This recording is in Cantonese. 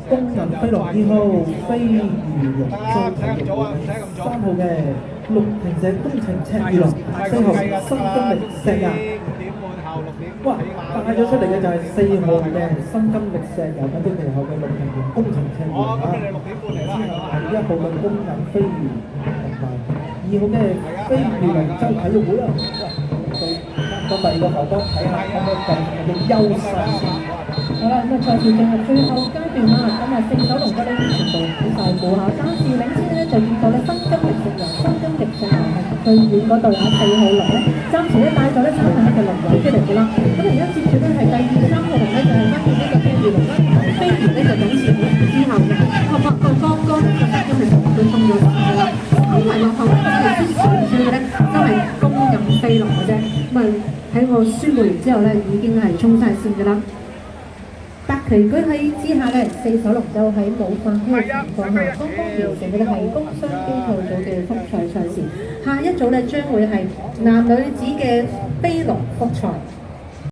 工人飛龍2號飛魚龍舟體育會3號嘅綠坪石工程赤魚龍，4號新金力石油。哇！帶咗出嚟嘅就係4號嘅新金力石油，跟住其後嘅綠坪龍工程赤魚龍啦。之後係1號嘅工人飛魚同埋2號嘅飛魚龍舟體育會啦。到第二個頭幫睇下可唔可以繼續嘅優勢先。好啦，咁賽事進入最後階段啦，咁4手龍吉呢全部起晒步嚇，暫時領先呢就見到呢新金力石油，新金力石油係最遠嗰度有4號龍呢，暫時呢帶咗呢3名嘅龍位出嚟嘅啦。咁而家接住呢係第2、3號龍呢，就係分別呢個飛魚龍啦，飛魚呢就僅次好之後嘅，剛剛呢個新金力石油都衝咗上去啦。咁埋落後呢個係啲少少嘅呢，都係公任飛龍嘅啫。咁喺我宣佈完之後呢，已經係衝晒線嘅啦。白旗舉起之下咧，4手龍舟喺冇發揮嘅情況下，剛剛完成嘅係工商機構組嘅復賽賽事。下一組咧將會係男女子嘅飛龍復賽。